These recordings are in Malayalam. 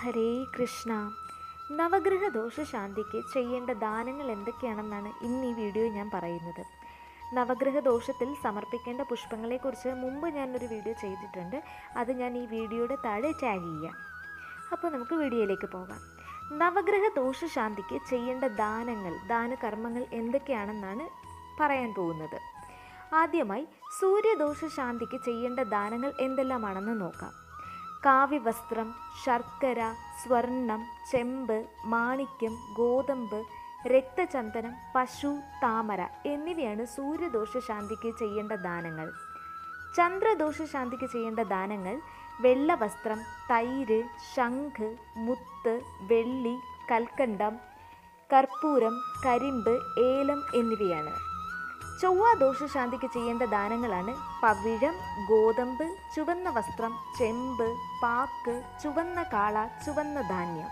ഹരേ കൃഷ്ണ. നവഗ്രഹ ദോഷശാന്തിക്ക് ചെയ്യേണ്ട ദാനങ്ങൾ എന്തൊക്കെയാണെന്നാണ് ഇന്ന് ഈ വീഡിയോ ഞാൻ പറയുന്നത്. നവഗ്രഹ ദോഷത്തിൽ സമർപ്പിക്കേണ്ട പുഷ്പങ്ങളെക്കുറിച്ച് മുമ്പ് ഞാനൊരു വീഡിയോ ചെയ്തിട്ടുണ്ട്. അത് ഞാൻ ഈ വീഡിയോയുടെ താഴെ ടാഗ് ചെയ്യാം. അപ്പോൾ നമുക്ക് വീഡിയോയിലേക്ക് പോകാം. നവഗ്രഹ ദോഷശാന്തിക്ക് ചെയ്യേണ്ട ദാനകർമ്മങ്ങൾ എന്തൊക്കെയാണെന്നാണ് പറയാൻ പോകുന്നത്. ആദ്യമായി സൂര്യദോഷശാന്തിക്ക് ചെയ്യേണ്ട ദാനങ്ങൾ എന്തെല്ലാമാണെന്ന് നോക്കാം. കാവ്യവസ്ത്രം, ശർക്കര, സ്വർണം, ചെമ്പ്, മാണിക്യം, ഗോതമ്പ്, രക്തചന്ദനം, പശു, താമര എന്നിവയാണ് സൂര്യദോഷശാന്തിക്ക് ചെയ്യേണ്ട ദാനങ്ങൾ. ചന്ദ്രദോഷശാന്തിക്ക് ചെയ്യേണ്ട ദാനങ്ങൾ വെള്ളവസ്ത്രം, തൈര്, ശംഖ്, മുത്ത്, വെള്ളി, കൽക്കണ്ടം, കർപ്പൂരം, കരിമ്പ്, ഏലം എന്നിവയാണ്. ചൊവ്വാദോഷശാന്തിക്ക് ചെയ്യേണ്ട ദാനങ്ങളാണ് പവിഴം, ഗോതമ്പ്, ചുവന്ന വസ്ത്രം, ചെമ്പ്, പാക്ക്, ചുവന്ന കാള, ചുവന്ന ധാന്യം.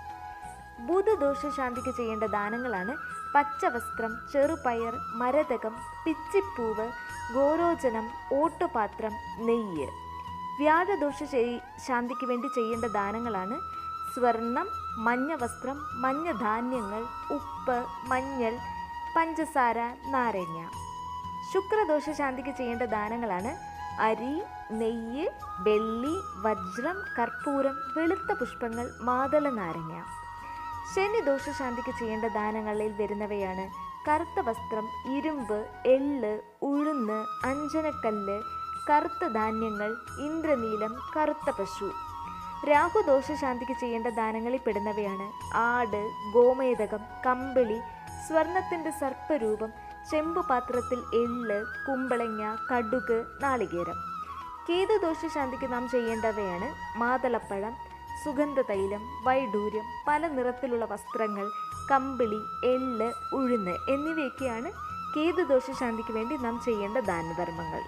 ബുധദോഷശാന്തിക്ക് ചെയ്യേണ്ട ദാനങ്ങളാണ് പച്ചവസ്ത്രം, ചെറുപയർ, മരതകം, പിച്ചിപ്പൂവ്, ഗോരോചനം, ഓട്ടുപാത്രം, നെയ്യ്. വ്യാഴദോഷ ശാന്തിക്ക് വേണ്ടി ചെയ്യേണ്ട ദാനങ്ങളാണ് സ്വർണം, മഞ്ഞ വസ്ത്രം, മഞ്ഞ ധാന്യങ്ങൾ, ഉപ്പ്, മഞ്ഞൾ, പഞ്ചസാര, നാരങ്ങ. ശുക്രദോഷശാന്തിക്ക് ചെയ്യേണ്ട ദാനങ്ങളാണ് അരി, നെയ്യ്, വെള്ളി, വജ്രം, കർപ്പൂരം, വെളുത്ത പുഷ്പങ്ങൾ, മാതള നാരങ്ങ. ശനി ദോഷശാന്തിക്ക് ചെയ്യേണ്ട ദാനങ്ങളിൽ വരുന്നവയാണ് കറുത്ത വസ്ത്രം, ഇരുമ്പ്, എള്ള്, ഉഴുന്ന്, അഞ്ജനക്കല്ല്, കറുത്ത ധാന്യങ്ങൾ, ഇന്ദ്രനീലം, കറുത്ത പശു. രാഹുദോഷശാന്തിക്ക് ചെയ്യേണ്ട ദാനങ്ങളിൽ പെടുന്നവയാണ് ആട്, ഗോമേതകം, കമ്പിളി, സ്വർണത്തിൻ്റെ സർപ്പരൂപം, ചെമ്പുപാത്രത്തിൽ എള്ള്, കുമ്പളങ്ങ, കടുക്, നാളികേരം. കേതുദോഷശാന്തിക്ക് നാം ചെയ്യേണ്ടവയാണ് മാതളപ്പഴം, സുഗന്ധതൈലം, വൈഡൂര്യം, പല നിറത്തിലുള്ള വസ്ത്രങ്ങൾ, കമ്പിളി, എള്ള്, ഉഴുന്ന് എന്നിവയൊക്കെയാണ് കേതുദോഷശാന്തിക്ക് വേണ്ടി നാം ചെയ്യേണ്ട ദാനധർമ്മങ്ങൾ.